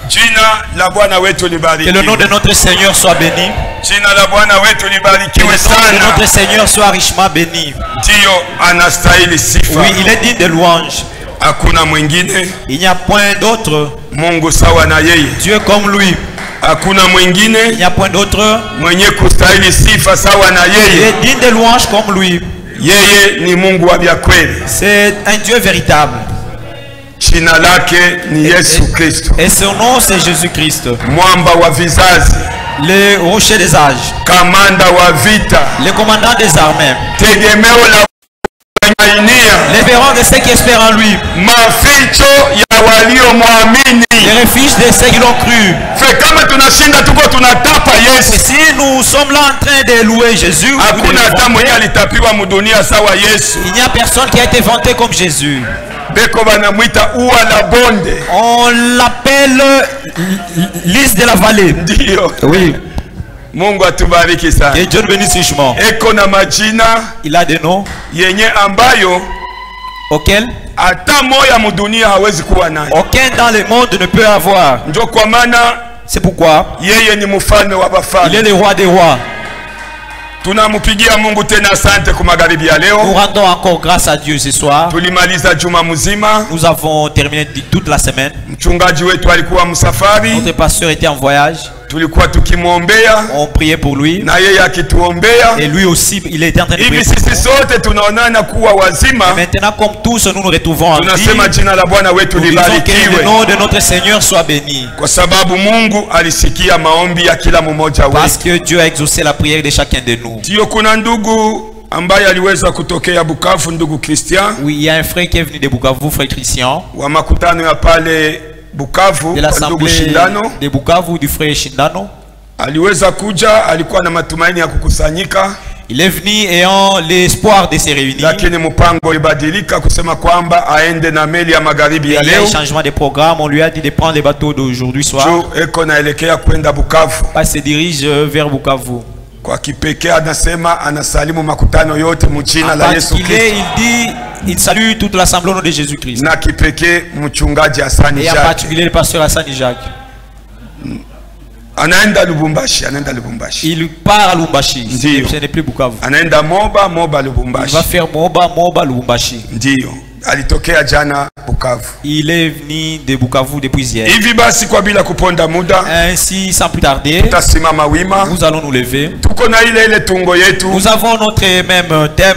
Que le nom de notre Seigneur soit béni. Que le nom de notre Seigneur soit richement béni. Oui, il est digne de louange. Il n'y a point d'autre Dieu comme lui. Il n'y a point d'autre. Il est digne de louange comme lui. C'est un Dieu véritable. Et son nom c'est Jésus-Christ. Le rocher des âges. Le commandant des armées. Les verrons de ceux qui espèrent en lui. Les refuges de ceux qui l'ont cru. Et si nous sommes là en train de louer Jésus, il n'y a personne qui a été vanté comme Jésus. On l'appelle lys de la vallée. Oui. Que Dieu bénisse richement. Il a des noms auxquels aucun dans le monde ne peut avoir. C'est pourquoi il est le roi des rois. Nous rendons encore grâce à Dieu ce soir. Nous avons terminé toute la semaine. Notre pasteur était en voyage. On priait pour lui. Et lui aussi, il était en train de prier pour nous. Et maintenant, comme tous, nous nous retrouvons en vie. Nous disons que le nom de notre Seigneur soit béni. Parce que Dieu a exaucé la prière de chacun de nous. Oui, il y a un frère qui est venu de Bukavu, frère Christian. De l'assemblée de Bukavu du frère Shindano. Il est venu ayant l'espoir de se réunir. Il y a un changement de programme. On lui a dit de prendre les bateaux d'aujourd'hui soir. Il se dirige vers Bukavu. Il salue toute l'assemblée au nom de Jésus-Christ. Et en particulier le pasteur Hassan Jacques. Il part à Lubumbashi. Ce n'est plus Bukavu. Il va faire Moba Lubumbashi. Il est venu de Bukavu depuis hier. Ainsi, sans plus tarder, nous allons nous lever. Nous avons notre même thème.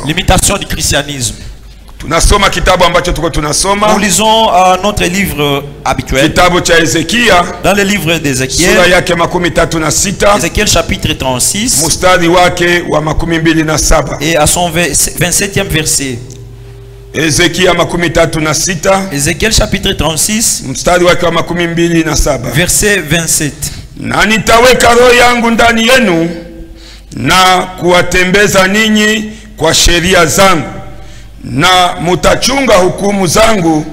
L'imitation du christianisme. Nous lisons notre livre habituel. Dans le livre d'Ézéchiel. Ézéchiel chapitre 36. Et à son 27e verset. Ézéchiel chapitre 36. Verset 27. Na kuwatembeza ninyi kwa sheria zangu na mutachunga hukumu zangu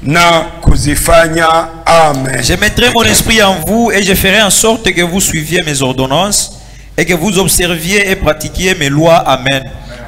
na kuzifanya. Amen. Je mettrai mon esprit en vous et je ferai en sorte que vous suiviez mes ordonnances et que vous observiez et pratiquiez mes lois. Amen.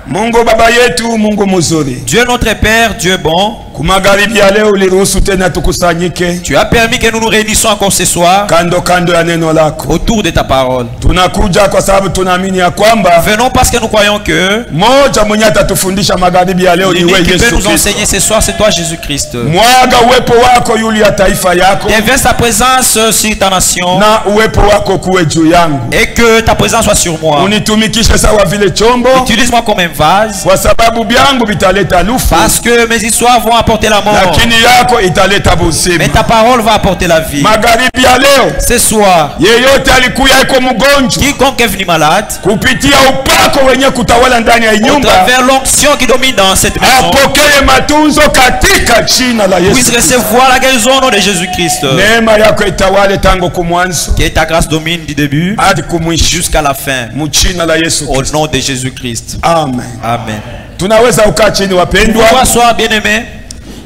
Mungu baba yetu, Mungu mzuri. Dieu notre Père, Dieu bon. Kumagharibi ya leo uliruhusu tena tukusanyike. Tu as permis que nous nous réunissions encore ce soir. Kando kando ya neno lako. Autour de ta parole. Tunakuja kwa sababu tunaamini ya kwamba venons parce que nous croyons que moja mwenye atatufundisha magharibi ya leo ni wewe Yesu Kristo. Qui peut nous enseigner ce soir, c'est toi Jésus Christ. Mwaga uwepo wako yule ya taifa yako. Déverse ta présence sur ta nation. Na uwepo wako kuwe juu yangu. Et que ta présence soit sur moi. Unitumikishe sawa vile chombo. Utilise-moi comme un vase. Kwa sababu byangu bitaleta lufu. Parce que mes histoires vont apporter la mort. Lakini yako italeta buzima. Mais ta parole va apporter la vie. Magharibi ya leo. Ce soir. Yeyote alikuya iko mgonjwa. Quiconque est venu malade. Kupitia upako wenye kutawala ndani ya nyumba. À travers l'onction qui domine dans cette maison. Apokee matunzo katika jina la Yesu. Puisse recevoir la guérison au nom de Jésus-Christ. Neema yako itawale tangu kumwanzo. Que ta grâce domine du début hadi kumwisho jusqu'à la fin. Mjina la Yesu. Au nom de Jésus-Christ. Amen. Amen. Tunaweza ukaa chini wapendwa. Sois bien-aimé.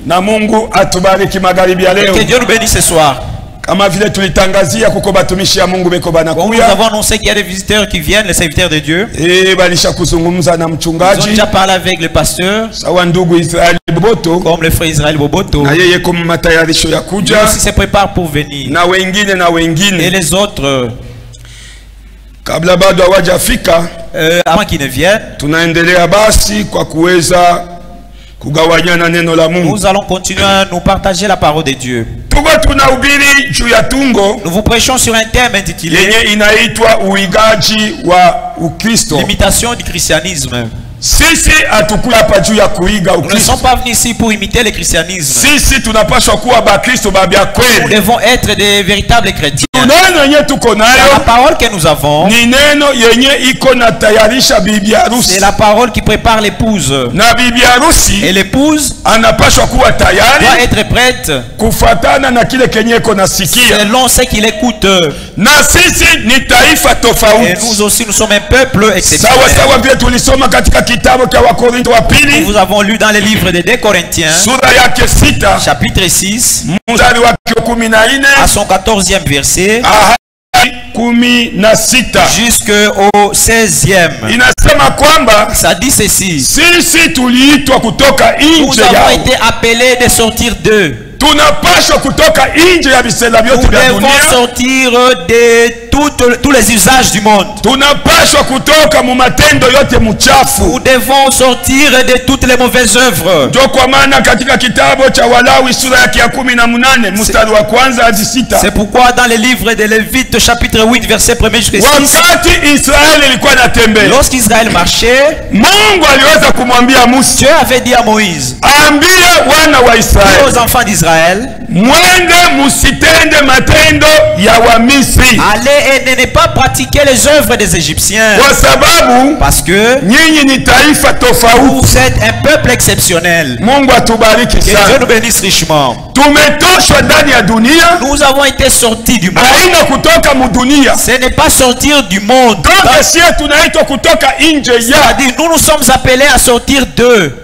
Na Mungu atubariki magharibi ya leo. Que Dieu nous bénisse ce soir. Kama vile tulitangazia kuko batumishi ya Mungu beko banakuya. Nous avons annoncé qu'il y a des visiteurs qui viennent, les serviteurs de Dieu. Balisha kuzungumza na Ils ont mchungaji. déjà parlé avec le pasteur. Sawa ndugu Israeli Boboto. Comme le frère Israël Boboto. Na yeye kama matayarisho ya Lui kuja. aussi se prépare pour venir. Na wengine. Et les autres, kabla bado hawajafika, avant qu'ils ne viennent, tunaendelea basi kwa kuweza kugawanyana neno la Mungu. nous allons continuer à nous partager la parole de Dieu. Tuko tunahubiri juu ya tungo. Nous vous prêchons sur un thème intitulé yenye inaitwa uigaji wa Ukristo. l'imitation du christianisme. Sisi hatukuja hapa juu ya kuiga Nous ne Ukristo. sommes pas venus ici pour imiter le christianisme. Sisi tunapaswa kuwa bakristo babia Nous kweli. devons être des véritables chrétiens. Neno yenye tuko La nayo parole que nous avons, ni neno yenye iko na tayarisha bibi harusi. c'est la parole qui prépare l'épouse. Na bibi harusi Et l'épouse anapaswa kuwa doit tayari être prête kufatana na kile kenye iko nasikia. selon ce qu'il écoute. Na sisi ni taifa Et tofauti. nous aussi, nous sommes un peuple exceptionnel. Sawa vile tulisoma katika kitabu cha Wakorintho wa pili Nous avons lu dans les livres des 2 Corinthiens, sura yake 6 chapitre 6, mstari wa 14 à son 14e verset, ahadi 16 jusqu'au 16e. inasema kwamba Ça dit ceci: sisi tuliitwa kutoka nous nje avons yao. été appelés de sortir d'eux. Tunapaswa kutoka nje ya visela vyote Nous vya devons dunia. sortir de tous les usages du monde. Tunapaswa kutoka mu matendo yote mchafu. Nous devons sortir de toutes les mauvaises œuvres. Ndio kwa maana katika kitabu cha Walawi sura yake ya 18 mstari wa kwanza hadi 6, C'est pourquoi dans les livres de Lévites chapitre 8 verset 1 jusqu'à 6, wakati Israeli ilikuwa inatembea, lorsqu'Israël marchait, Mungu aliweza kumwambia Musa, Dieu avait dit à Moïse, ambie wana wa Israeli, aux enfants d'Israël, mwende musitende matendo ya Wamisri, allez et ne pas pratiquer les œuvres des Égyptiens, kwa sababu parce que nyinyi ni taifa tofauti. vous êtes un peuple exceptionnel. Mungu atubariki Que Dieu sana. nous bénisse richement. Tumetoshwa ndani ya dunia, Nous avons été sortis du monde. haina kutoka mudunia. Ce n'est pas sortir du monde. Toka sie tunaitwa kutoka nje ya C'est-à-dire, nous nous sommes appelés à sortir d'eux.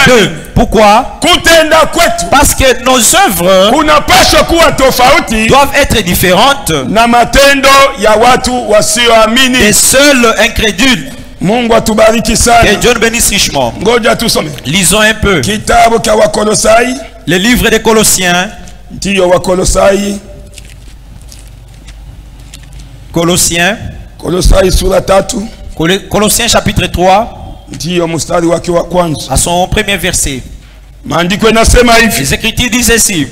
D'eux. Pourquoi? kutenda kwetu Parce que nos œuvres kunapaswa kuwa tofauti doivent être différentes na matendo ya watu wasioamini. des seuls incrédules. Mungu atubariki Que sana. Dieu nous bénisse richement. Ngoja tusome Lisons un peu kitabu cha Wakolosai, le livre des Colossiens. ndiyo Wakolosai, Kolosai sura 3, Colossiens chapitre 3, ndiyo mstari wake wa kwanza. à son premier verset. Maandiko inasema hivi: Les Écritures disent ceci: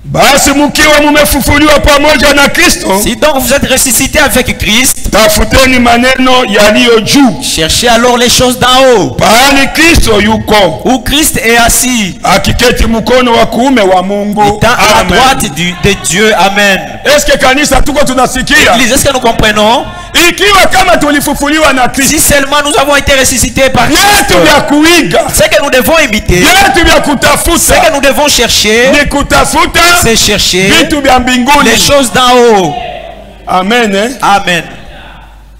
basi mkiwa mumefufuliwa pamoja na Kristo, si donc vous êtes ressuscités avec Christ, tafuteni maneno yaliyo juu, cherchez alors les choses d'en haut, pahali Kristo yuko où Christ est assis, akiketi mkono wa kuume wa Mungu. étant à la Amen. droite de Dieu. Amen. Eske kanisa tuko tunasikia? Église, est-ce que nous comprenons? Ikiwa kama tulifufuliwa na Kristo, Si seulement nous avons été ressuscités par Christ, vyetu vya kuiga, ce que nous devons imiter, vyetu vya ce que kutafuta nous devons chercher, ni kutafuta c'est chercher vitu vya mbinguni. les choses d'en haut. Amen, eh? Amen.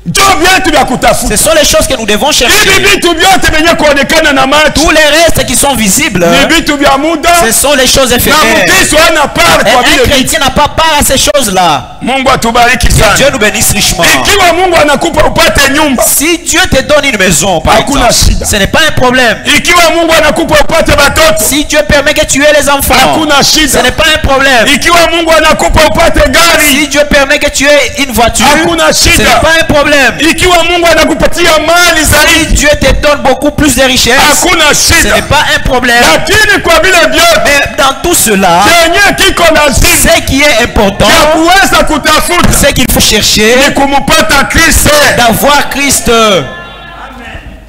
Ndio vyetu vya kutafuta. Ce sont les choses que nous devons chercher. Hivi vitu vyote vyenye kuonekana na macho Tous les restes qui sont visibles, ni vitu vya muda, ce sont les choses na éphémères. Mkristo hana part Et kwa un vile vitu. chrétien n'a pas part à ces choses-là. Mungu atubariki sana. Dieu nous bénisse richement. Ikiwa Mungu anakupa upate nyumba, Si Dieu te donne une maison, par hakuna exemple, shida. ce n'est pas un problème. Ikiwa Mungu anakupa upate watoto, Si Dieu permet que tu aies les enfants, hakuna ce shida. n'est pas un problème. Ikiwa Mungu anakupa upate gari, Si Dieu permet que tu aies une voiture, hakuna ce n'est shida. pas un problème. Ikiwa Mungu anakupatia mali Si zaidi, Dieu te donne beaucoup plus de richesses, hakuna ce shida. n'est pas un problème. Lakini kwa vile vyote Mais dans tout cela, chenye kiko lazima ce qui est important, ya kuweza kutafuta ce qu'il faut chercher, ni kumupata Kristo. d'avoir Christ.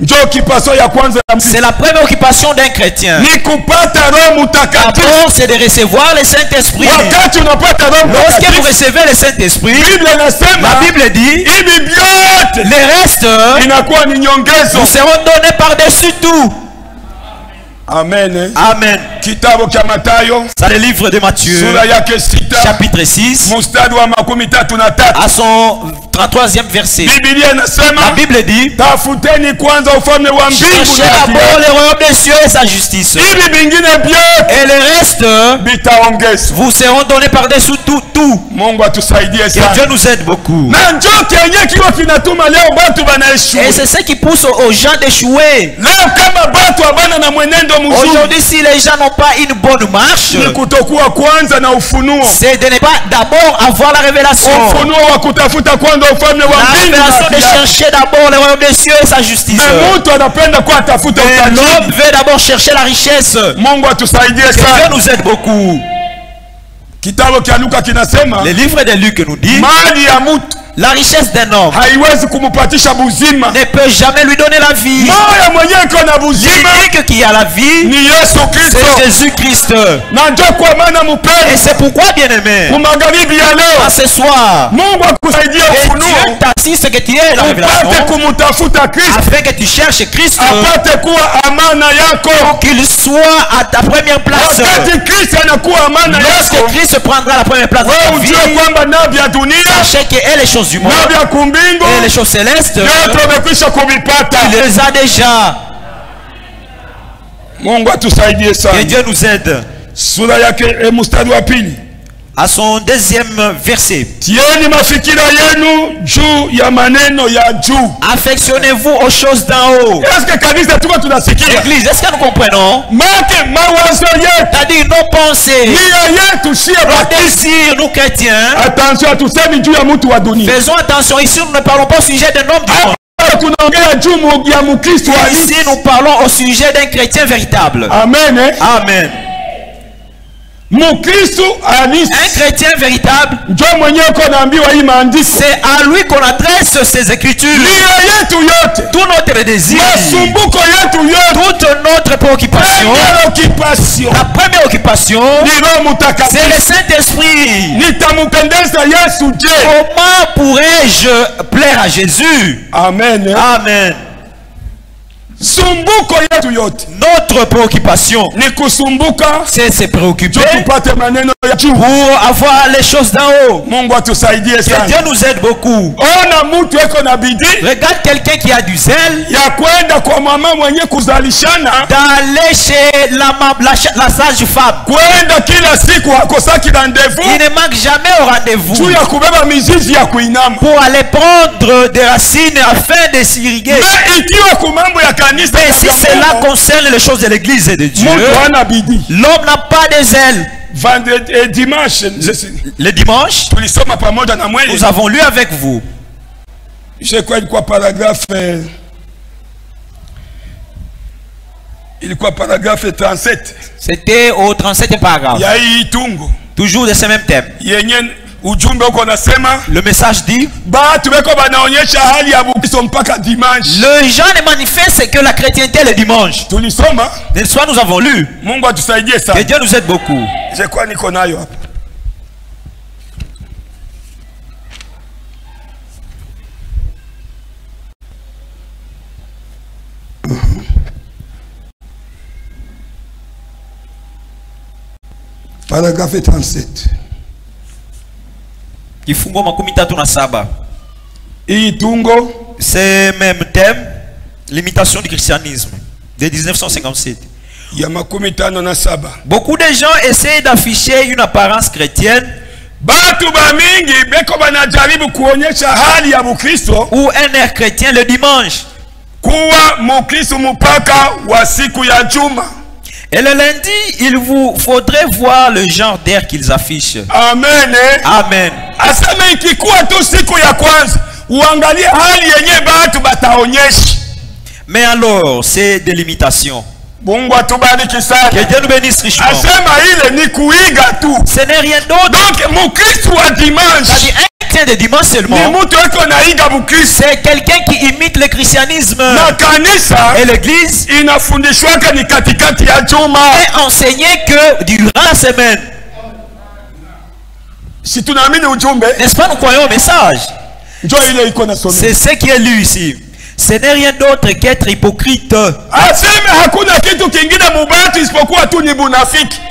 Ndio kipaso ya kwanza ya Mkristo. C'est la première occupation d'un chrétien. Ni kupata Roho Mtakatifu. D'abord, c'est de recevoir le Saint-Esprit. Wakati unapata Roho Lorsque vous Mtakatifu, recevez le Saint-Esprit, Biblia la inasema Bible dit, hivi vyote les restes inakuwa ni nyongezo. nous seront donnés par-dessus tout. Amen, eh? Amen. Kitabu cha Mathayo C'est le livre de Matthieu, sura yake 6 chapitre 6, mstari wa 33. à son 33e verset. Biblia La inasema Bible dit, tafuteni kwanza ufalme wa mbingu cherchez na haki d'abord yake. le royaume des cieux et sa justice. Hivi vingine vyote Et le reste reste vous seront donnés par-dessus tout. Et Dieu nous aide beaucoup. Et c'est ce qui pousse aux gens d'échouer. Aujourd'hui, si les gens n'ont pas une bonne marche, c'est de ne pas d'abord avoir la révélation. La révélation de chercher d'abord le royaume des cieux et sa justice. L'homme veut d'abord chercher la richesse. Que Dieu nous aide beaucoup. Le livre de Luc nous dit la richesse d'un homme ne peut jamais lui donner la vie. L'unique qui a la vie, c'est Jésus-Christ. Et c'est pourquoi, bien aimé, à ce soir, Dieu t'assiste que tu aies la révélation afin que tu cherches Christ pour qu'il soit à ta première place. Lorsque Christ prendra la première place de ta vie, sachez que les choses du monde et les choses célestes, il les a déjà. Que Dieu nous aide. À son deuxième verset, affectionnez-vous aux choses d'en haut. L'église, est-ce que nous comprenons? C'est-à-dire nos pensées, nos désirs, nous chrétiens. Faisons attention, ici nous ne parlons pas au sujet d'un homme du monde. Ici nous parlons au sujet d'un chrétien véritable. Amen. Amen. Un chrétien véritable, c'est à lui qu'on adresse ses écritures. Tout notre désir, toute notre préoccupation, la première occupation, c'est le Saint-Esprit. Comment pourrais-je plaire à Jésus? Amen. Amen. Notre préoccupation, c'est se préoccuper pour avoir les choses d'en haut. Que Dieu nous aide beaucoup. Regarde quelqu'un qui a du zèle d'aller chez la sage-femme. Il ne manque jamais au rendez-vous pour aller prendre des racines afin de s'irriguer. Mais si cela concerne les choses de l'église et de Dieu, l'homme n'a pas de zèle. Le dimanche, nous avons lu avec vous. Je crois quoi paragraphe. Il quoi paragraphe 37. C'était au 37e paragraphe. Toujours de ce même thème. Le message dit, le gens ne manifestent que la chrétienté le dimanche. N'est-ce pas, nous avons lu. Que Dieu nous aide beaucoup. Paragraphe 37. Kifungo makumi tatu na saba. Itungo, c'est même thème, l'imitation du christianisme de 1957. Beaucoup de gens essaient d'afficher une apparence chrétienne ou un air chrétien le dimanche. Et le lundi, il vous faudrait voir le genre d'air qu'ils affichent. Amen. Amen. Mais alors, c'est de l'imitation. Que Dieu nous bénisse richement. Ce n'est rien d'autre. Donc, mon Christ soit dimanche. De dimanche seulement, c'est quelqu'un qui imite le christianisme. Et l'église est enseigné que durant la semaine. N'est-ce pas, nous croyons au message? C'est ce qui est lu ici. Ce n'est rien d'autre qu'être hypocrite.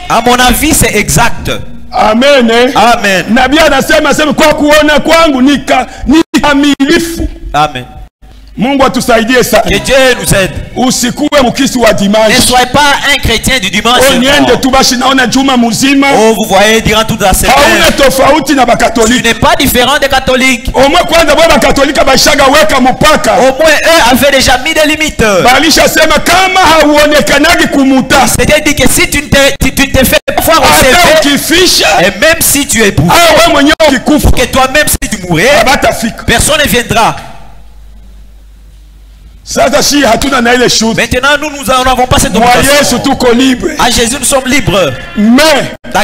À mon avis, c'est exact. Amen. Amen. Nabii anasema kwa kuona kwangu ni kamilifu. Amen. Mungu atusaidie sana. Que Dieu nous aide. Usikuwe mkristo wa dimanche. Ne soyez pas un chrétien du dimanche. Onyende tu basi naona juma mzima. Oh, vous voyez durant toute la semaine. Hauna tofauti na bakatoliki. Tu n'es pas différent des catholiques. Au moins kwanza baba katolika bashaga weka mpaka. Au moins eux avaient déjà mis des limites. Balisha sema kama hauonekanagi kumuta. C'est-à-dire que si tu te fais voir au CV, et même si tu es bouffé, que toi-même si tu mourrais, personne ne viendra. Maintenant nous n'avons pas cette obligation. À Jésus nous sommes libres. Mais ta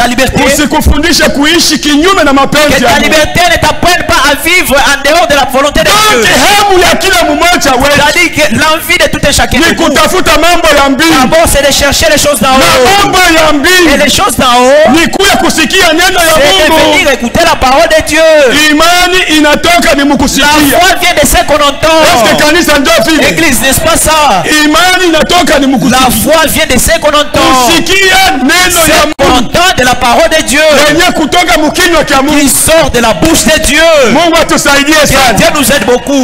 liberté, que ta liberté ne t'apprenne pas à vivre en dehors de la volonté de Dieu. C'est-à-dire que l'envie de tout un chacun de nous, d'abord c'est de chercher les choses d'en haut. Et les choses d'en haut, c'est de venir écouter la parole de Dieu. La foi vient de ce qu'on entend. Église, n'est-ce pas ça? La foi vient de ce qu'on entend. C'est qu'on entend de la parole de Dieu qui sort de la bouche de Dieu. Dieu nous aide beaucoup. Il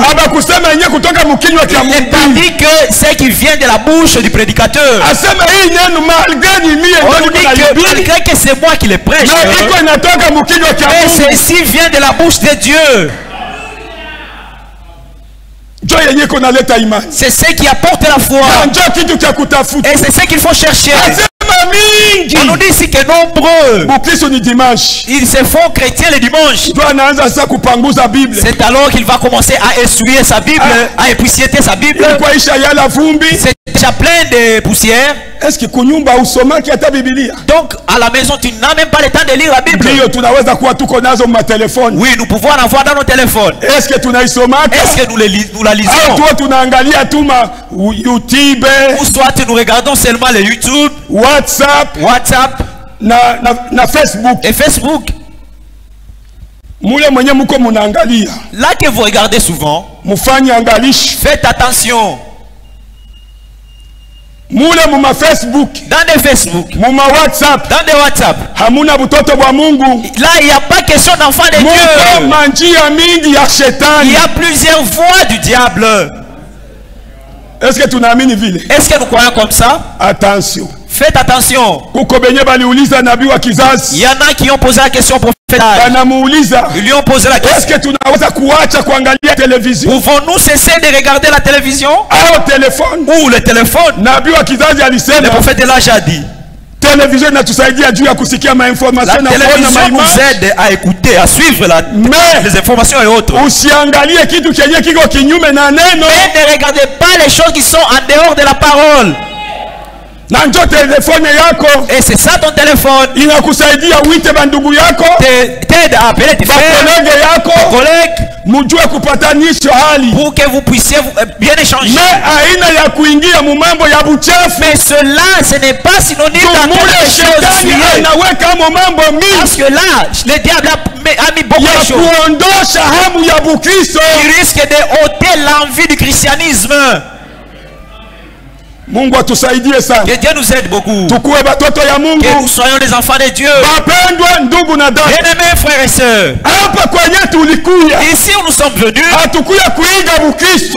n'est pas dit que ce qui vient de la bouche du prédicateur. On dit que malgré que c'est moi qui le prêche, mais ceci vient de la bouche de Dieu. C'est ce qui apporte la foi. Et c'est ce qu'il faut chercher. On nous dit ici que nombreux ils se font chrétiens le dimanche. C'est alors qu'il va commencer à essuyer sa Bible, à époussiéter sa Bible. C'est déjà plein de poussière. Donc à la maison tu n'as même pas le temps de lire la Bible. Oui, nous pouvons en avoir dans nos téléphones. Est-ce que nous la lisons? Ou soit nous regardons seulement les YouTube, WhatsApp et Facebook. Là que vous regardez souvent, faites attention. Dans des Facebook, dans des WhatsApp, là il n'y a pas question d'enfant de Dieu. Il y a plusieurs voies du diable. Est-ce que nous croyons comme ça? Attention. Faites attention. Il y en a qui ont posé la question au prophète. Ils lui ont posé la question. Pouvons-nous cesser de regarder la télévision? Ou le téléphone? Le prophète Elijah a dit. La télévision nous aide à écouter, à suivre les informations et autres. Mais ne regardez pas les choses qui sont en dehors de la parole. Et c'est ça ton téléphone. T'aide à appeler tes frères, tes collègues, pour que vous puissiez bien échanger. Mais cela, ce n'est pas synonyme d'entrer des choses. Parce que là, le diable a mis beaucoup de choses. Il risque de ôter l'envie du christianisme. Que Dieu nous aide beaucoup. Que nous soyons des enfants de Dieu. Bien-aimés frères et sœurs, ici où nous sommes venus, nous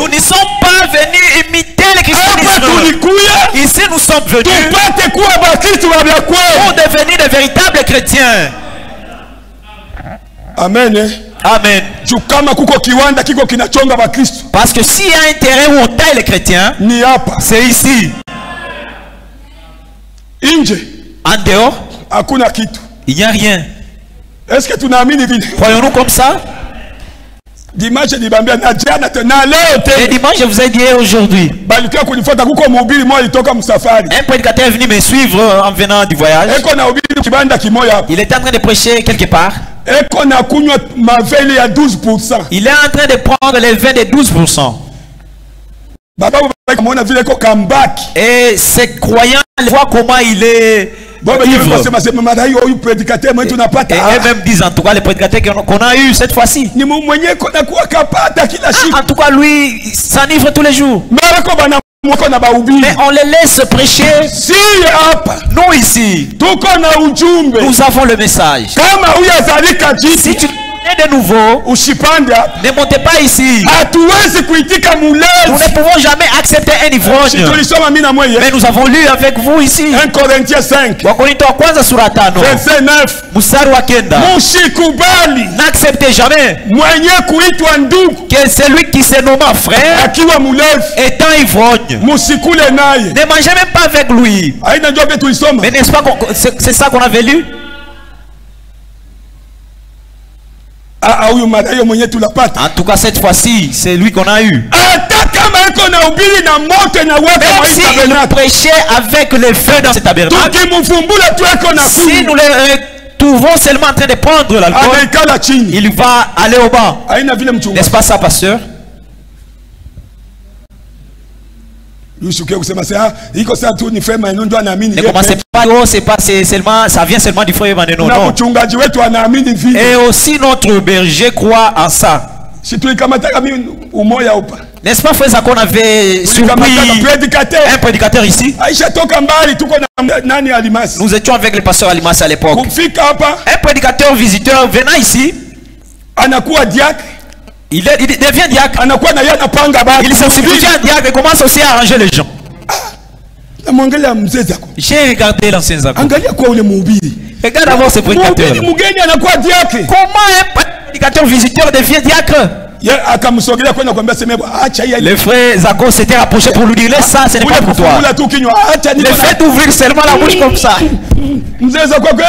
ne sommes pas venus imiter le christianisme. Ici nous sommes venus pour devenir de véritables chrétiens. Amen. Amen. Parce que s'il y a un terrain où on taille les chrétiens, c'est ici. En dehors, il n'y a rien. Est-ce que tu n'as mis croyons-nous comme ça? Dimanche, et dimanche, je vous ai dit aujourd'hui. Un prédicateur est venu me suivre en venant du voyage. Il était en train de prêcher quelque part. Il est en train de prendre les vins de 12%. Et ces croyants voient comment il est ivre. Et même disent en tout cas les prédicateurs qu'on a eu cette fois-ci. En tout cas lui s'enivre tous les jours. Mais on les laisse prêcher. Nous ici, nous avons le message. Si tu de nouveau. Ne montez pas ici. Nous ne pouvons jamais accepter un ivrogne. Mais nous avons lu avec vous ici. 1 Corinthiens 5. Verset 9. N'acceptez jamais que celui qui se nomme frère est un ivrogne. Ne mangez même pas avec lui. Mais n'est-ce pas c'est ça qu'on avait lu? En tout cas cette fois-ci, c'est lui qu'on a eu. Même si il prêchait avec le feu dans ce tabernacle, si nous le trouvons seulement en train de prendre l'alcool, il va aller au bas. N'est-ce pas ça, pasteur? Ne commencez pas, c'est seulement, ça vient seulement du frère Emmanuel. Non. Et aussi notre berger croit en ça. N'est-ce pas, frère, qu'on avait surpris un prédicateur ici? Nous étions avec le pasteur Alimas à l'époque. Un prédicateur visiteur venant ici, il devient diacre. Il se substitue à diacre et commence aussi à arranger les gens. J'ai regardé l'ancien Zako. Regarde d'abord ce prédicateur. Comment un prédicateur visiteur devient diacre? Le frère Zako s'était rapproché pour lui dire: laisse ça, ce n'est pas pour toi. Le fait d'ouvrir seulement la bouche comme ça. L'ancien Zako me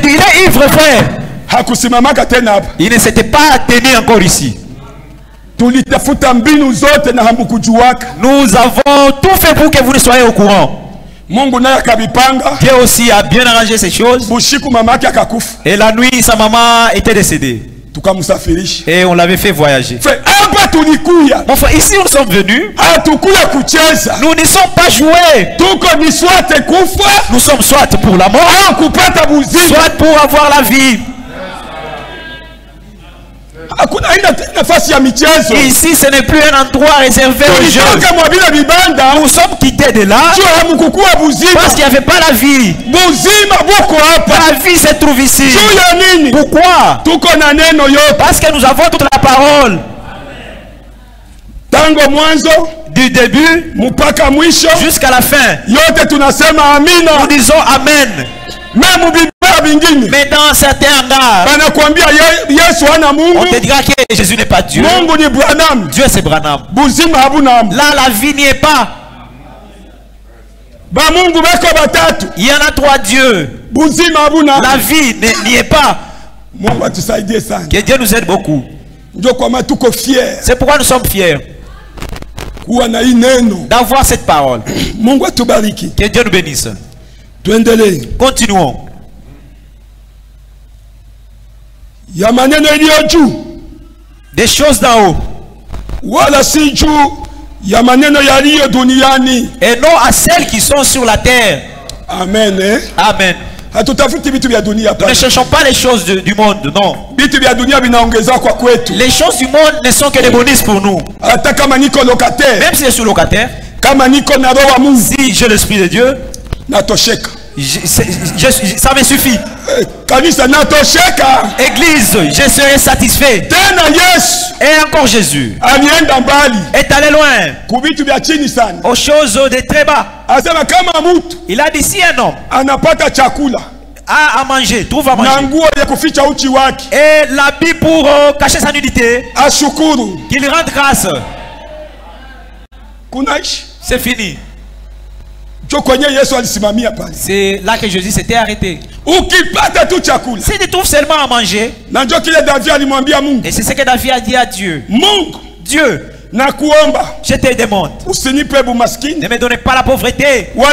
dit: il est ivre, frère. Il ne s'était pas tenu encore ici. Nous avons tout fait pour que vous ne soyez au courant. Dieu aussi a bien arrangé ces choses. Et la nuit, sa maman était décédée. Et on l'avait fait voyager. Mon frère, ici nous sommes venus. Nous ne sommes pas joués. Nous sommes soit pour la mort, soit pour avoir la vie. Ici, ce n'est plus un endroit réservé aux jeunes. Nous sommes quittés de là parce qu'il n'y avait pas la vie. La vie se trouve ici. Pourquoi? Parce que nous avons toute la parole. Du début jusqu'à la fin. Nous disons Amen. Mais dans certains regards, on te dira que Jésus n'est pas Dieu. Dieu c'est Branham. Là la vie n'y est pas. Il y en a 3 dieux. La vie n'y est pas. Que Dieu nous aide beaucoup. C'est pourquoi nous sommes fiers d'avoir cette parole. Que Dieu nous bénisse. Continuons. Des choses d'en haut. Et non à celles qui sont sur la terre. Amen. Amen. Nous ne cherchons pas les choses du monde, non. Les choses du monde ne sont que des bonus pour nous. Même si je suis locataire, si j'ai l'esprit de Dieu, ça me suffit. Église, je serai satisfait. Et encore Jésus est allé loin aux choses de très bas. Il a dit: si un homme a à manger, trouve à manger, et l'habit pour cacher sa nudité, qu'il rende grâce, c'est fini. C'est là que Jésus s'était arrêté. Si tu trouves seulement à manger, et c'est ce que David a dit à Dieu: Dieu, je te demande, ne me donnez pas la pauvreté, ni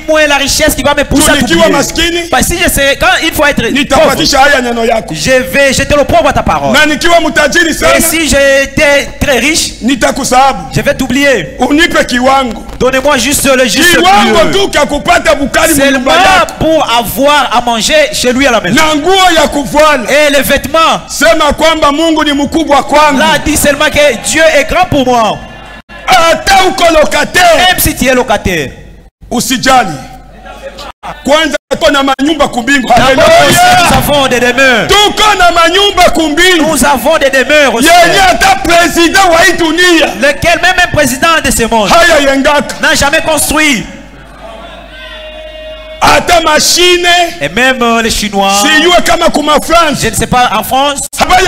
moi la richesse qui va me pousser à t'oublier. Parce que si je sais, quand il faut être pauvre, je vais jeter l'opprobre à ta parole. Et si j'étais très riche, je vais t'oublier. Donnez-moi juste le juste lieu, seulement pour avoir à manger chez lui à la maison. Et les vêtements, là dit seulement que Dieu est grand pour moi. Même si tu es locataire, Kwanza tuna manyumba kumbingu. Nous avons des demeures. Tukona manyumba kumbingu. Nous avons des demeures aussi. Président wa hii dunia. Lequel même un président de ce monde n'a jamais construit. Machine. Et même les Chinois. Je ne sais pas en France. Ils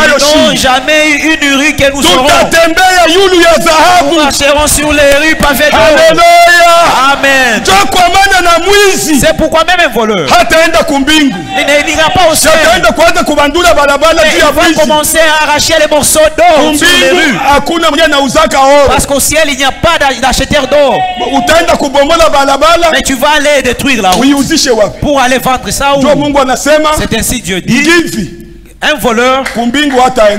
n'ont jamais eu une rue que nous aurons. Nous marcherons sur les rues pavées d'or. Amen. C'est pourquoi même un voleur, il n'ira pas au ciel. Il va commencer à arracher les morceaux d'or sur les rues. Parce qu'au ciel il n'y a pas d'acheteur d'or. Mais tu vas aller détruire là-haut pour aller vendre ça où? C'est ainsi Dieu dit. Un voleur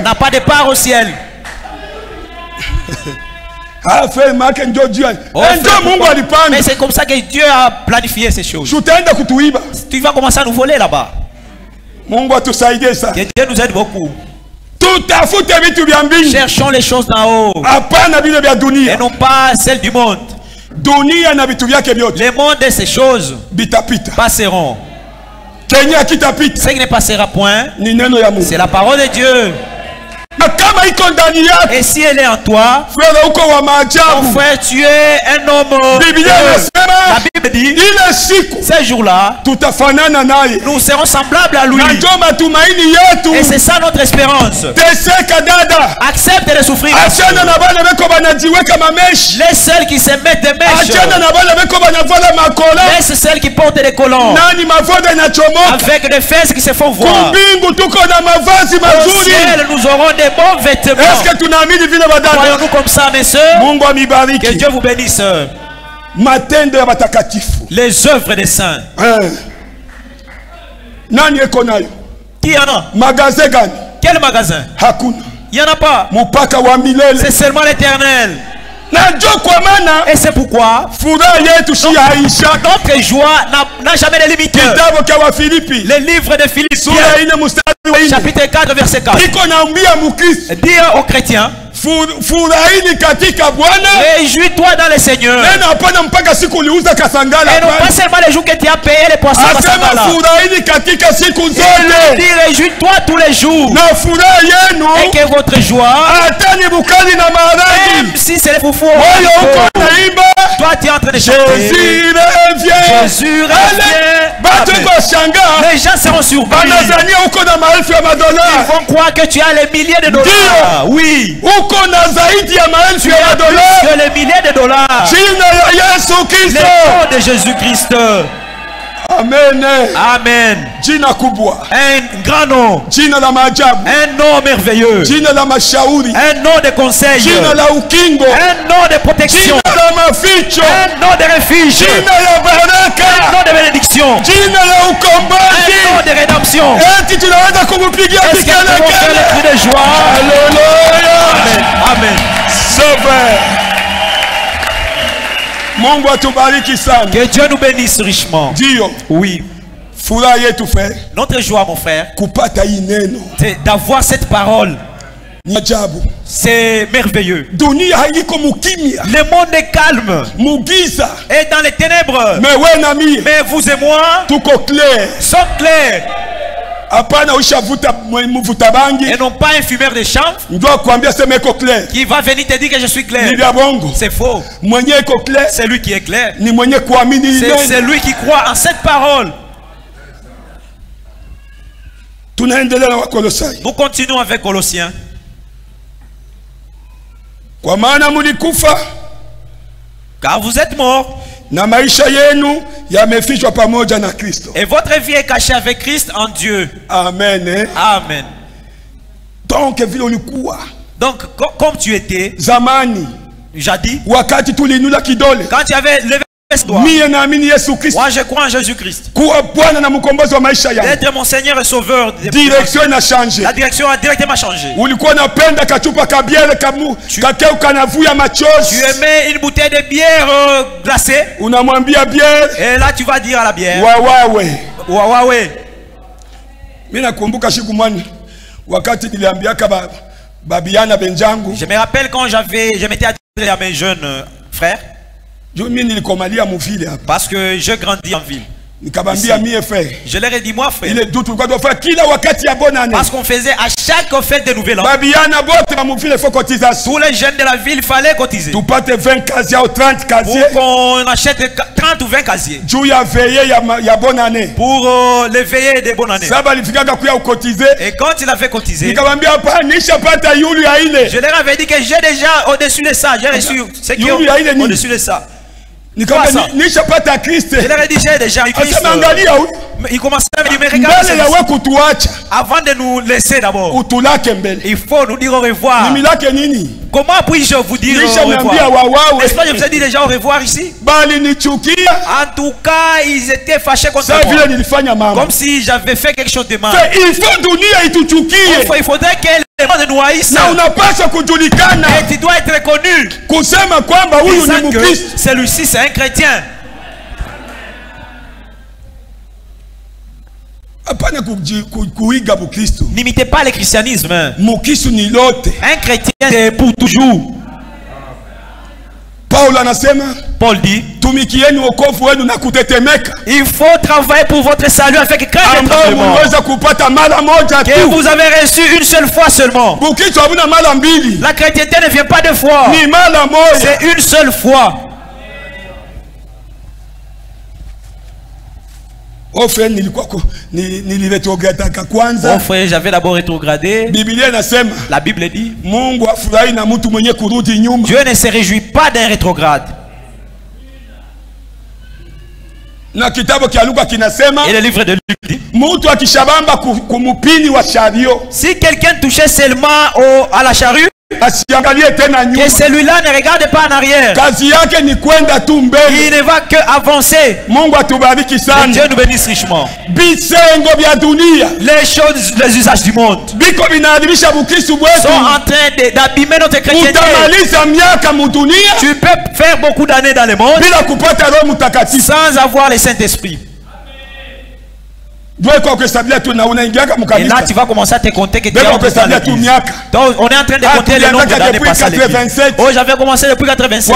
n'a pas de part au ciel. Mais c'est comme ça que Dieu a planifié ces choses. Tu vas commencer à nous voler là-bas. Que Dieu nous aide beaucoup. Cherchons les choses d'en haut et non pas celles du monde. Les mondes de ces choses passeront. Ce qui ne passera point, c'est la parole de Dieu. Et si elle est en toi, mon frère, tu es un homme. La Bible dit, ces jours-là, nous serons semblables à lui. Et c'est ça notre espérance. Accepte de souffrir. Les seuls qui se mettent des mèches. Laisse celles qui portent des collants. Avec des fesses qui se font voir. Au ciel, nous aurons des bons vêtements. Est-ce que tu n'as mis du croyons-nous comme ça, mes soeurs? Que Dieu vous bénisse. Les œuvres des saints. Qui y en a? Quel magasin? Il n'y en a pas. C'est seulement l'Éternel. Et c'est pourquoi notre joie n'a jamais de limite. Les livres de Philippiens, chapitre 4, verset 4. Dire aux chrétiens, réjouis-toi dans le Seigneur. Et non pas seulement les jours que tu as payé les poissons. Il dit réjouis-toi tous les jours. Et que votre joie, même si c'est les foufous, toi tu es en train de chanter Jésus revient. Les gens seront surpris. Ils vont croire que tu as les milliers de dollars. Oui. Tu as plus que les milliers de dollars. Le nom de Jésus-Christ. Amen. Amen. Un grand nom. Un nom merveilleux. Un nom de conseil. Un nom de protection. Un nom de refuge. Un nom de bénédiction. Un nom de rédemption. Est-ce que tu vas faire le cri de joie? Amen. Amen. Sauveur. Que Dieu nous bénisse richement. Oui. Notre joie, mon frère, c'est d'avoir cette parole. C'est merveilleux. Le monde est calme. Et dans les ténèbres. Mais vous et moi sommes clairs. Et non pas un fumeur de chanvre qui va venir te dire que je suis clair. C'est faux. C'est lui qui est clair. C'est lui qui croit en cette parole. Nous continuons avec Colossiens. Car vous êtes morts. Et votre vie est cachée avec Christ en Dieu. Amen. Amen. Donc comme tu étais jadis, quand tu avais levé moi je crois en Jésus-Christ. D'être mon Seigneur et Sauveur. La direction a directement changé. Tu aimais une bouteille de bière glacée. Et là tu vas dire à la bière Wawawe. Je me rappelle quand je m'étais adressé à mes jeunes frères. Parce que je grandis en ville. Je leur ai dit, moi frère, parce qu'on faisait à chaque fête de nouvel an, tous les jeunes de la ville, il fallait cotiser pour qu'on achète 30 ou 20 casiers pour les veillées de bonne année. Et quand il a fait cotiser, je leur avais dit que j'ai déjà au-dessus de ça, j'ai reçu ce qui est au-dessus de ça. Je leur ai dit, j'ai déjà eu Christ. Il commençait à me dire, mais regarde, avant de nous laisser d'abord, il faut nous dire au revoir. Comment puis-je vous dire au revoir? N'est-ce pas, je vous ai dit déjà au revoir ici? En tout cas, ils étaient fâchés contre moi, comme si j'avais fait quelque chose de mal. Il faudrait que le monde nous haïsse. Et tu dois être connu. Celui-ci, c'est un chrétien. N'imitez pas le christianisme. Un chrétien, c'est pour toujours. Paul dit, il faut travailler pour votre salut avec crainte et tremblement, que vous avez reçu une seule fois seulement. La chrétienté ne vient pas deux fois, c'est une seule fois. Oh frère, j'avais d'abord rétrogradé. La Bible dit, Dieu ne se réjouit pas d'un rétrograde. Et le livre de Luc dit, si quelqu'un touchait seulement à la charrue, que celui-là ne regarde pas en arrière, il ne va que avancer. Dieu nous bénisse richement. Les choses, les usages du monde sont en train d'abîmer notre chrétienté. Tu peux faire beaucoup d'années dans le monde sans avoir le Saint-Esprit. Et là tu vas commencer à te compter que tu es en train de l'église. Donc on est en train de compter le nombre d'années passées à l'église. Oh, j'avais commencé depuis 87.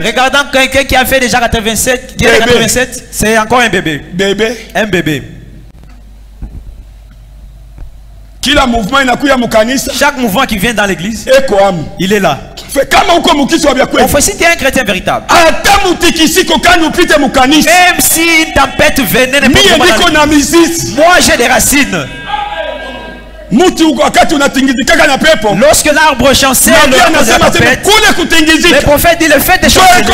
Regardant quelqu'un qui a fait déjà 87, qui est 87, c'est encore un bébé. Un bébé. Chaque mouvement qui vient dans l'église, il est là. Enfin, si tu es un chrétien véritable, même si une tempête venait, moi j'ai des racines. Lorsque l'arbre chancelle, le prophète dit le fait de chanceler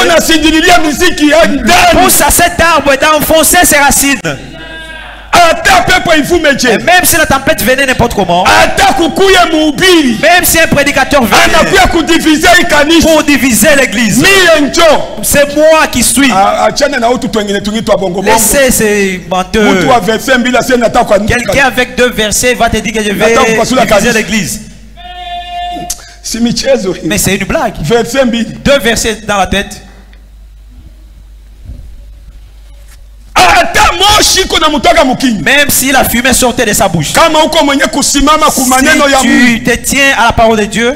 pousse à cet arbre d'enfoncer ses racines. Et même si la tempête venait n'importe comment, même si un prédicateur venait pour diviser l'église, c'est moi qui suis. Laissez ces menteurs. Quelqu'un avec 2 versets va te dire que je vais diviser l'église. Mais c'est une blague. 2 versets dans la tête. Même si la fumée sortait de sa bouche, si tu te tiens à la parole de Dieu,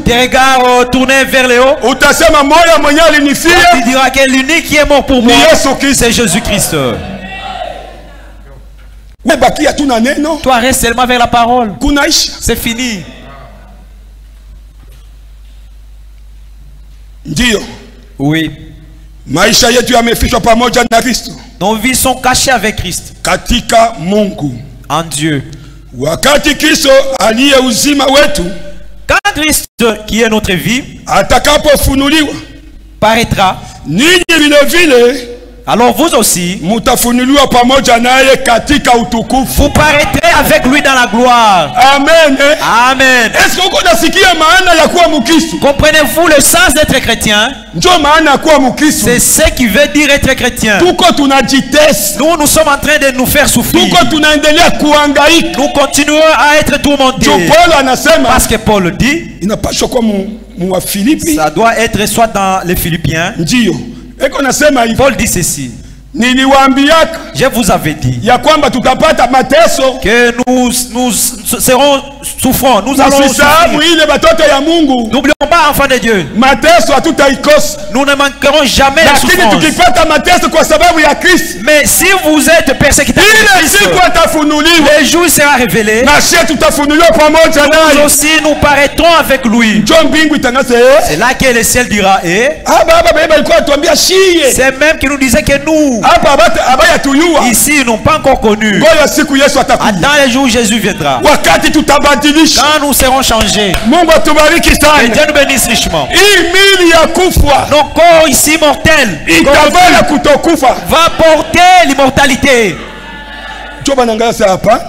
tes regards tournés vers le haut, tu diras que l'unique qui est mort pour moi, c'est Jésus-Christ. Toi reste seulement vers la parole. C'est fini. Oui. Maisha yetu yamefichwa pamoja na Kristo. Nos vies sont cachées avec Christ. Katika Mungu. En Dieu. Wakati Kristo aliye uzima wetu, quand Christ qui est notre vie atakapofunuliwa, paraîtra, ninyi vile vile, alors vous aussi, mutafunuliwa pamoja naye katika utukufu. Vous paraîtrez avec lui dans la gloire. Amen. Amen. Est-ce que vous nasikia maana ya kuwa Mkristo? Comprenez-vous le sens d'être chrétien? Ndio maana ya kuwa Mkristo. C'est ce qui veut dire être chrétien. Tuko tunajitesa. Nous sommes en train de nous faire souffrir. Tuko tunaendelea kuhangaika. Nous continuons à être tourmentés. Paul anasema, parce que Paul dit, inapaswa kwa mu Filipi. Ça doit être soit dans les Philippiens. Ndio. Paul dit ceci. Je vous avais dit ya kwamba tutapata mateso, que nous serons souffrons, nous allons souffrir. N'oublions pas, enfants de Dieu. Nous ne manquerons jamais la souffrance. Mais si vous êtes persécutés, le jour sera révélé. Nous aussi nous paraîtrons avec lui. C'est là que le ciel dira c'est même qui nous disait que nous ici nous n'ont pas encore connu. Dans les jours où Jésus viendra, quand nous serons changés, que Dieu nous bénisse richement. Nos corps ici mortels va porter l'immortalité.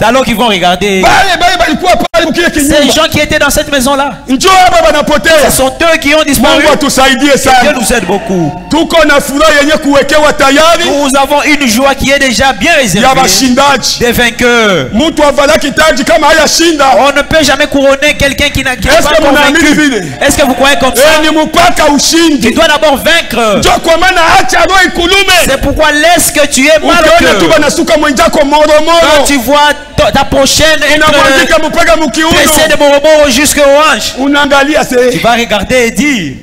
Alors qu'ils vont regarder ces gens qui étaient dans cette maison-là, ce sont eux qui ont disparu. Dieu nous aide beaucoup. Nous avons une joie qui est déjà bien réservée des vainqueurs. On ne peut jamais couronner quelqu'un qui n'a pas convaincu. Est-ce que vous croyez comme ça? Tu dois d'abord vaincre. C'est pourquoi laisse que tu aies mal au cœur. Quand tu vois ta prochaine passer de Moromoro jusqu'au hanche, tu vas regarder et dire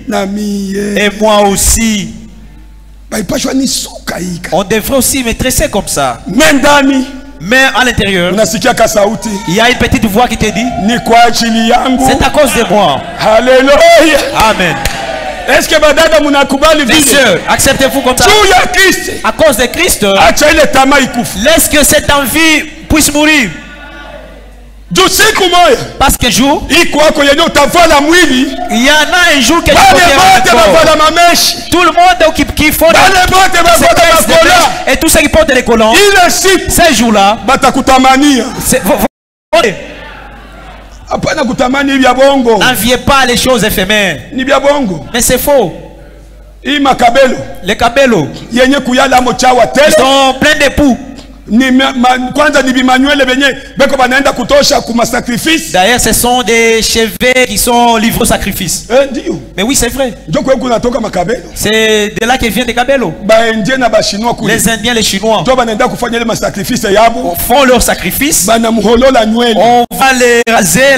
et moi aussi. On devrait aussi me tresser comme ça. Mais à l'intérieur, il y a une petite voix qui te dit c'est à cause de moi. Alléluia. Amen. Est-ce que madame munakubali vile? Monsieur, acceptez-vous comme ça? À cause de Christ, laisse que cette envie puisse mourir. Parce qu'un jour, il y en a un jour que tout le monde qui font et tous ceux qui portent les collants, ces jours-là, n'enviez pas les choses éphémères. Mais c'est faux. Les cabello, ils sont pleins d'époux. D'ailleurs, ce sont des cheveux qui sont livrés au sacrifice. Mais oui, c'est vrai. C'est de là que vient des cabello. Les Indiens, les Chinois font leur sacrifice. On va les raser.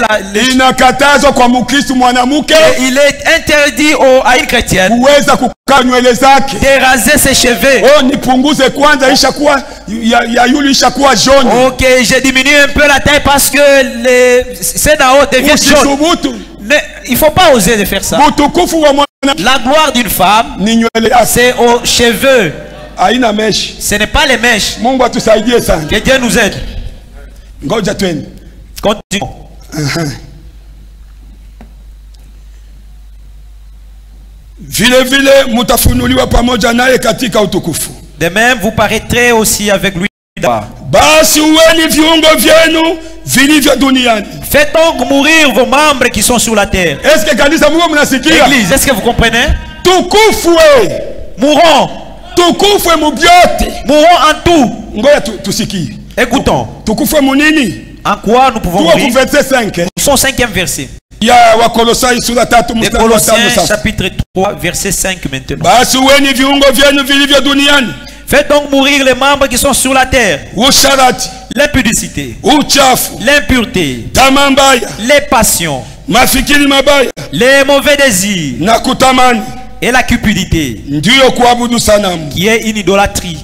Il est interdit à une chrétienne de raser ses cheveux. Ok, j'ai diminué un peu la taille parce que c'est d'en haut devient jaune. Il ne faut pas oser de faire ça. La gloire d'une femme, c'est aux cheveux. Ce n'est pas les mèches. Que Dieu nous aide. Continuons. De même, vous paraîtrez aussi avec lui. Faites donc mourir vos membres qui sont sur la terre. Église, est-ce que vous comprenez? Mourons. Mourons en tout. Écoutons. En quoi nous pouvons mourir? Nous sommes au 5e verset. Les Colossiens chapitre 3 verset 5 maintenant. Faites donc mourir les membres qui sont sur la terre. L'impudicité, l'impureté, les passions, les mauvais désirs et la cupidité, qui est une idolâtrie.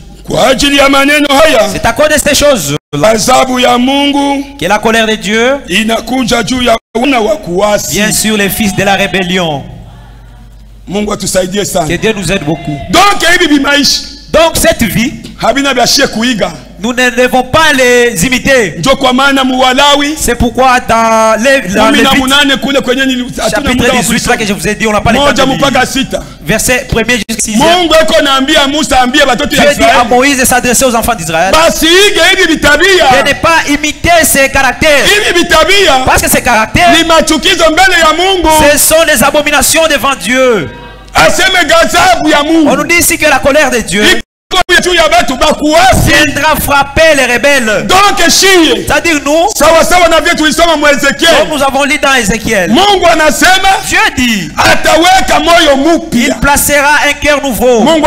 C'est à cause de ces choses que la colère de Dieu vient sur les fils de la rébellion. Que Dieu nous aide beaucoup. Donc cette vie, nous ne devons pas les imiter. C'est pourquoi dans chapitre 18 là que je vous ai dit, on n'a pas les temps. Verset 1er jusqu'à 6e. Dieu dit à Moïse de s'adresser aux enfants d'Israël de ne pas imiter ses caractères. Parce que ces caractères, ce sont des abominations devant Dieu. On nous dit ici que la colère de Dieu viendra frapper les rebelles. Donc, c'est-à-dire nous, comme nous avons lu dans Ézéchiel, Dieu dit, il placera un cœur nouveau. Et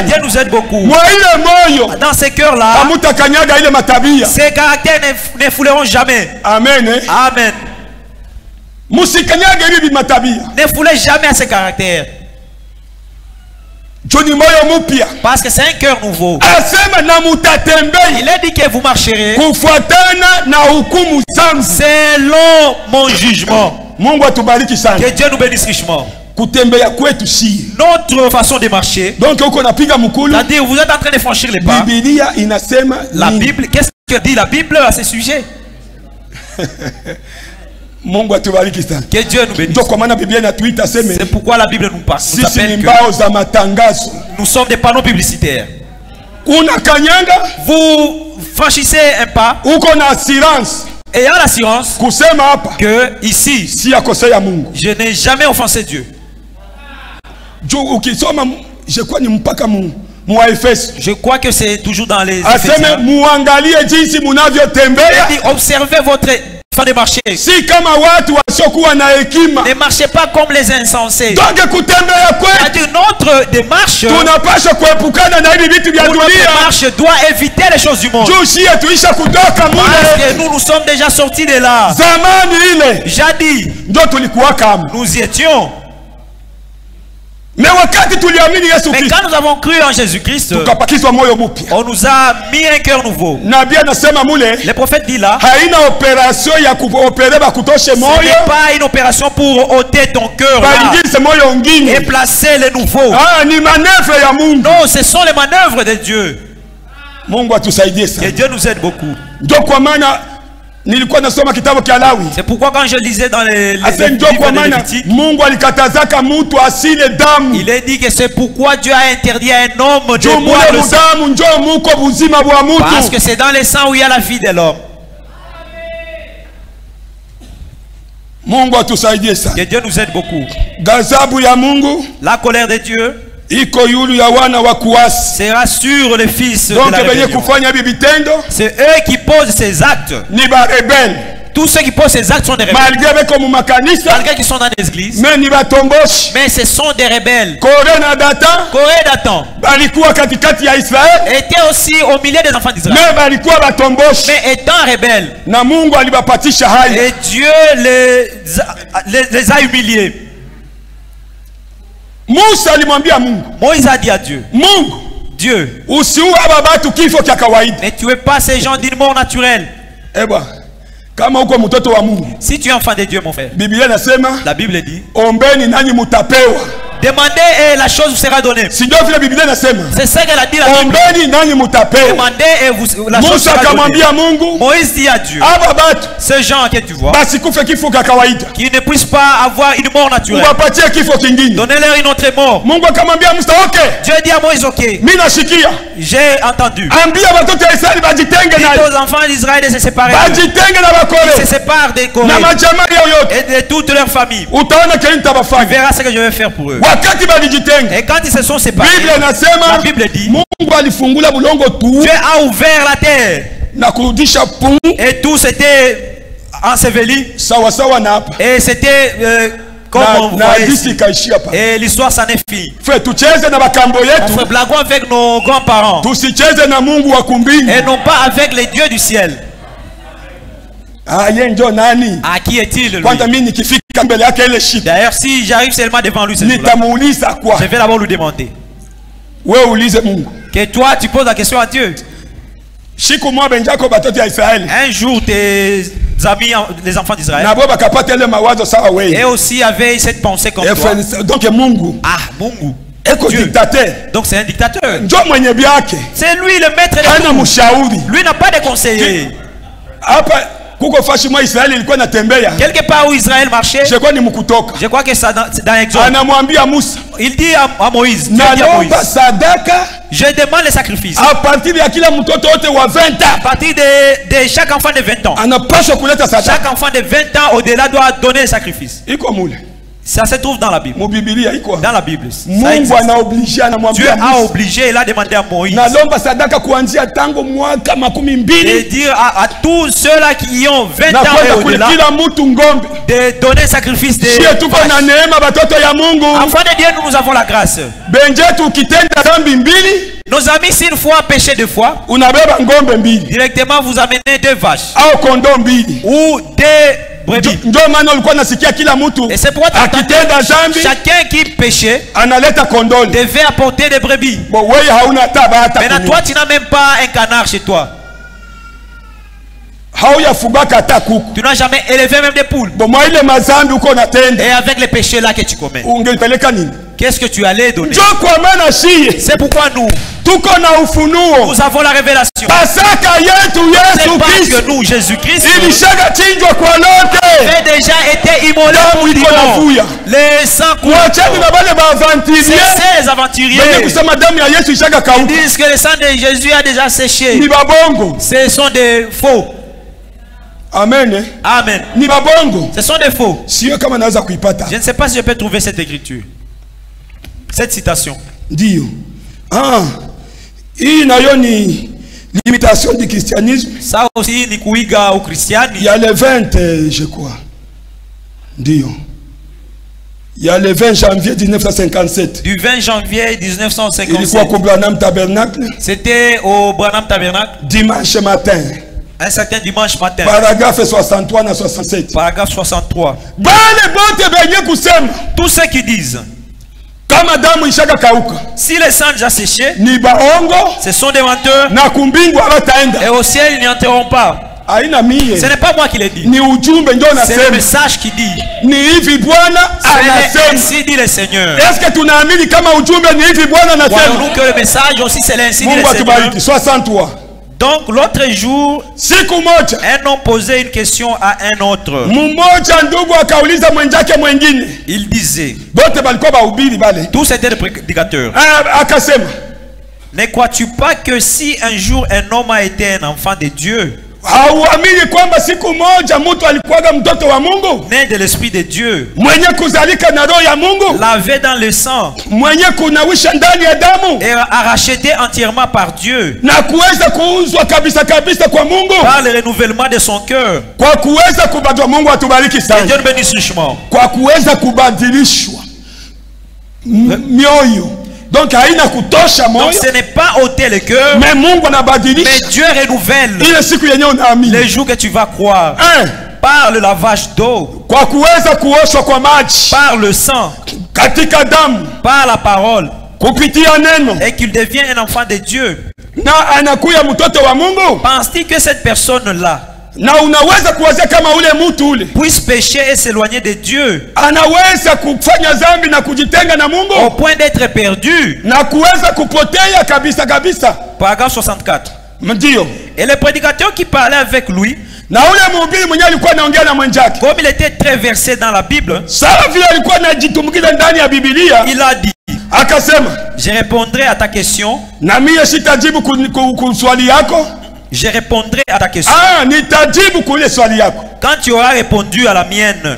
Dieu nous aide beaucoup. Dans ces cœurs-là, ces caractères ne fouleront jamais. Amen. Amen. Ne foulez jamais à ces caractères. Parce que c'est un cœur nouveau. Il a dit que vous marcherez selon mon jugement. Que Dieu nous bénisse richement. Notre façon de marcher, c'est-à-dire vous êtes en train de franchir les pas. La Bible, qu'est-ce que dit la Bible à ce sujet? Que Dieu nous bénisse. C'est pourquoi la Bible nous parle. Nous sommes des panneaux publicitaires. Vous franchissez un pas ayant l'assurance que ici, je n'ai jamais offensé Dieu. Je crois que c'est toujours dans les Éphésiens. Observez votre de marcher. Ne marchez pas comme les insensés. C'est-à-dire notre démarche doit éviter les choses du monde. Parce que nous sommes déjà sortis de là. Jadis, nous y étions. Mais quand nous avons cru en Jésus-Christ, on nous a mis un cœur nouveau. Le prophète dit là, ce n'est pas une opération pour ôter ton cœur et placer les nouveaux. Non, ce sont les manœuvres de Dieu. Que Dieu nous aide beaucoup. C'est pourquoi quand je lisais dans les livres de Lévitique, il est dit que c'est pourquoi Dieu a interdit à un homme de boire le sang. Parce que c'est dans le sang où il y a la vie de l'homme. Que Dieu nous aide beaucoup. La colère de Dieu sera sur les fils de la rébellion. C'est eux qui posent ces actes. Tous ceux qui posent ces actes sont des rebelles. Malgré qu'ils sont dans les églises, mais ce sont des rebelles. Corée Dathan était aussi au milieu des enfants d'Israël, mais étant rebelles, et Dieu les a humiliés. Moïse a dit à Dieu, Dieu, ne tuez pas ces gens d'une mort naturelle. Si tu es enfant de Dieu, mon frère, la Bible dit, demandez et la chose vous sera donnée. C'est ça qu'elle a dit la Bible. Demandez et la chose sera donnée. Moïse dit à Dieu, ces gens que tu vois, qui ne puissent pas avoir une mort naturelle, donnez-leur une autre mort. Dieu dit à Moïse, ok, j'ai entendu. Dites aux enfants d'Israël de se séparer. Ils se séparent des Corées et de toute leur famille. Tu verras ce que je vais faire pour eux. Et quand ils se sont séparés, la Bible dit, Dieu a ouvert la terre et tout s'était enseveli. Et c'était comme on voit ici. Et l'histoire s'en est finie. On fait blaguons avec nos grands-parents et non pas avec les dieux du ciel. À qui est-il lui? D'ailleurs, si j'arrive seulement devant lui, je vais d'abord lui demander. Que toi tu poses la question à Dieu. Un jour tes amis, les enfants d'Israël, et aussi avaient cette pensée comme toi. Ah, Mungu. Dieu. Donc c'est un dictateur. C'est lui le maître de tout. Lui n'a pas de conseiller. Quelque part où Israël marchait, je crois que c'est dans Exode. Il dit à Moïse, je demande le sacrifice à partir de chaque enfant de 20 ans. Chaque enfant de 20 ans au-delà doit donner le sacrifice. Ça se trouve dans la Bible. Dans la Bible. Dieu a obligé, il a demandé à Moïse de dire à tous ceux-là qui ont 20 ans et au-delà de donner sacrifice de afin de dire nous avons la grâce. Nos amis, si une fois péché deux fois, directement vous amenez 2 vaches ou 2 brebis. Et c'est pourquoi chacun qui péchait devait apporter des brebis. Maintenant toi tu n'as même pas un canard chez toi. Tu n'as jamais élevé même des poules. Et avec les péchés là que tu commets, qu'est-ce que tu allais donner? C'est pourquoi nous avons la révélation. C'est parce que nous, Jésus-Christ, avait déjà été immolé pour nous. Les sangs coulent. C'est les aventuriers. Ils disent que le sang de Jésus a déjà séché. Ce sont des faux. Amen. Amen. Ce sont des faux. Je ne sais pas si je peux trouver cette écriture. Cette citation. Dio. Hii nayo ni limitation du christianisme. Ça aussi ni kuiga au christianisme. Il y a le 20 je crois. Dio. Il y a le 20 janvier 1957. Du 20 janvier 1957. Ilikuwa au Branham Tabernacle. C'était au Branham Tabernacle. Dimanche matin. Un certain dimanche matin. Paragraphe 63 na 67. Paragraphe 63. Tous ceux qui disent si les sangs déjà séchés, ce sont des menteurs. Et au ciel ils n'y entreront pas. Ce n'est pas moi qui l'ai dit. C'est le message qui dit. Ainsi dit le Seigneur. Est-ce que tu n'as mis comme croyons-nous que le message aussi c'est l'ainsi dit le Seigneur? 63. Donc l'autre jour, un homme posait une question à un autre. Il disait, tous étaient des prédicateurs. Ne crois-tu pas que si un jour un homme a été un enfant de Dieu, né de l'esprit de Dieu, lavé dans le sang et racheté entièrement par Dieu par le renouvellement de son cœur, que Dieu nous bénisse richement. Donc ce n'est pas ôter le cœur, mais Dieu renouvelle les jours que tu vas croire. Par le lavage d'eau, par le sang, par la parole, et qu'il devient un enfant de Dieu. Penses-tu que cette personne-là puisse pécher et s'éloigner de Dieu au point d'être perdu? Paragraphe 64. Et le prédicateur qui parlait avec lui, comme il était très versé dans la Bible, il a dit, je répondrai à ta question. Je répondrai à ta question quand tu auras répondu à la mienne.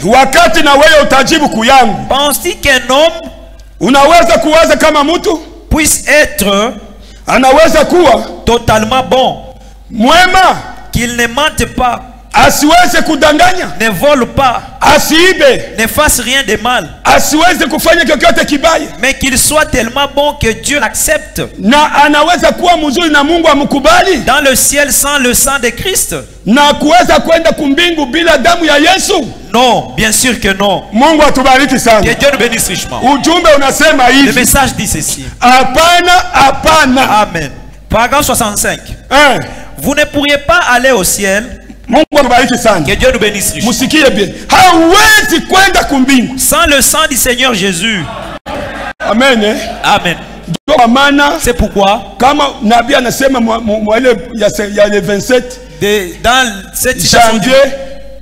Penses-tu qu'un homme puisse être totalement bon, qu'il ne mente pas, ne vole pas, ne fasse rien de mal, mais qu'il soit tellement bon que Dieu l'accepte dans le ciel sans le sang de Christ? Non, bien sûr que non. Que Dieu nous bénisse richement. Le message dit ceci. Amen. Paragraphe 65. Vous ne pourriez pas aller au ciel. Que Dieu nous bénisse richement. Sans le sang du Seigneur Jésus. Amen. Amen. C'est pourquoi dans cette janvier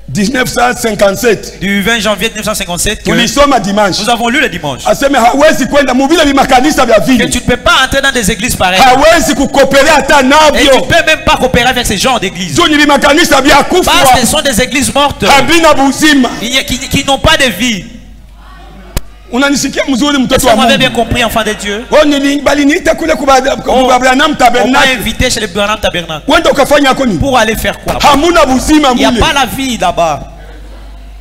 1957, du 20 janvier 1957, nous avons lu le dimanche que tu ne peux pas entrer dans des églises pareilles. Et tu ne peux même pas coopérer avec ces genres d'églises, parce que ce sont des églises mortes qui n'ont pas de vie. Unanisikia mzuri mtoto wa Mungu? Vous m'avez bien compris, enfant de Dieu? Oh, baliniita kule kwa Branham Tabernacle. On m'a invité chez le Branham Tabernacle. Wenda ukafanya yako nini? Pour aller faire quoi? Hamuna buzima mule. Il n'y a pas la vie là-bas.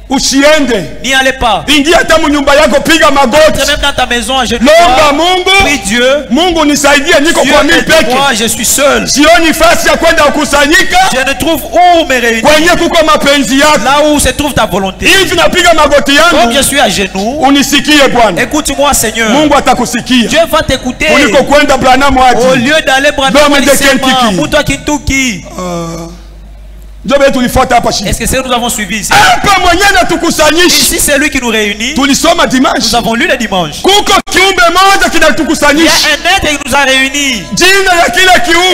Usiende. N'y allez pas. Ingia hata nyumba yako, piga magoti. Même dans ta maison, je lomba Mungu. Prie Dieu. Mungu nisaidie, niko kwa mimi peke. Moi, je suis seul. Sioni fasi ya kwenda kukusanyika. Je ne trouve où me réunir. Kwenye kuko mapenzi yako. Là où se trouve ta volonté. Hivi napiga magoti yangu. Comme je suis à genoux. Unisikie Bwana. Écoute-moi, Seigneur. Mungu atakusikia. Dieu va t'écouter. Uliko kwenda Branham wapi? Au lieu d'aller Branham pour toi Kentucky. Est-ce que c'est nous avons suivi ici? Ici c'est lui qui nous réunit. Nous avons lu le dimanche. Il y a un être qui nous a réunis.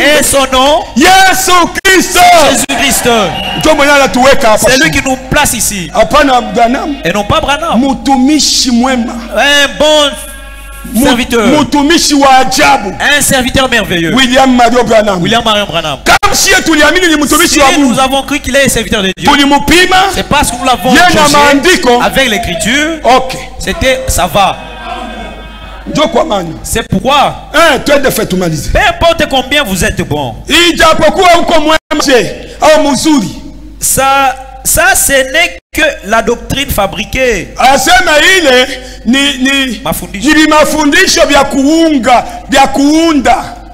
Et son nom, Jésus-Christ. C'est lui qui nous place ici. Et non pas Branham. Un bon serviteur. Un serviteur merveilleux. William Marion Branham. Si nous avons cru qu'il est serviteur de Dieu, c'est parce que nous l'avons jugé avec l'écriture. C'était ça va. C'est pourquoi peu importe combien vous êtes bon, ça ce n'est que la doctrine fabriquée.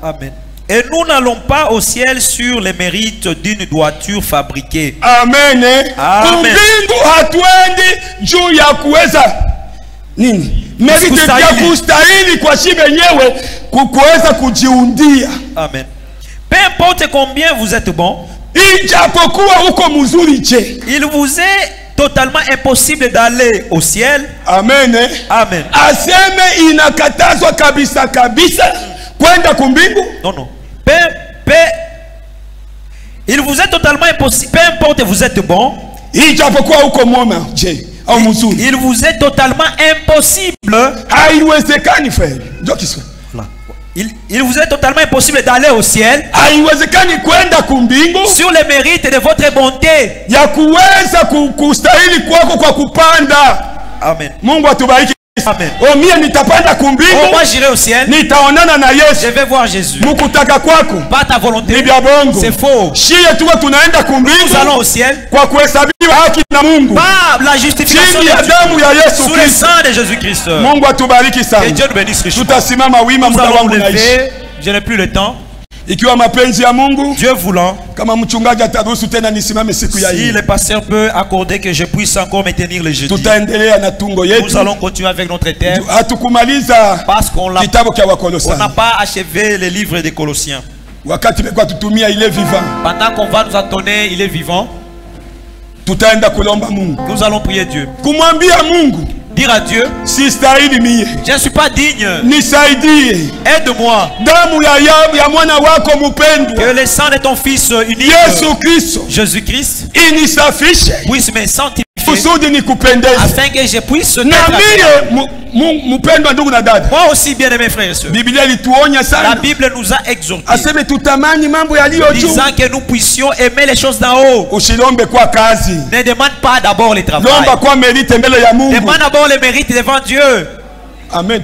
Amen. Et nous n'allons pas au ciel sur les mérites d'une droiture fabriquée. Amen. Amen. Amen. Peu importe combien vous êtes bon, il vous est totalement impossible d'aller au ciel. Amen. Amen. Non, non. Il vous est totalement impossible. Peu importe vous êtes bon. Il vous est totalement impossible. Il vous est totalement impossible d'aller au ciel sur les mérites de votre bonté. Amen. Amen. Moi j'irai au ciel. Je vais voir Jésus. Pas ta volonté. C'est faux. Nous allons au ciel. Pas la justification sous le sang de Jésus-Christ. Que Dieu nous bénisse richement. Nous allons lever. Je n'ai plus le temps. Dieu voulant, si le pasteur peut accorder que je puisse encore me tenir le jeudi, nous allons continuer avec notre terre parce qu'on n'a pas achevé le livre des Colossiens. Pendant qu'on va nous attendre, il est vivant. Nous allons prier Dieu. Dire à Dieu, je ne suis pas digne, aide-moi, que le sang de ton fils unique Jésus-Christ puisse me sanctifier afin que je puisse moi aussi, bien aimé frères et sœurs, la Bible nous a exhortés disant que nous puissions aimer les choses d'en haut. Ne demande pas d'abord les travail, demande d'abord les mérites devant Dieu. Amen.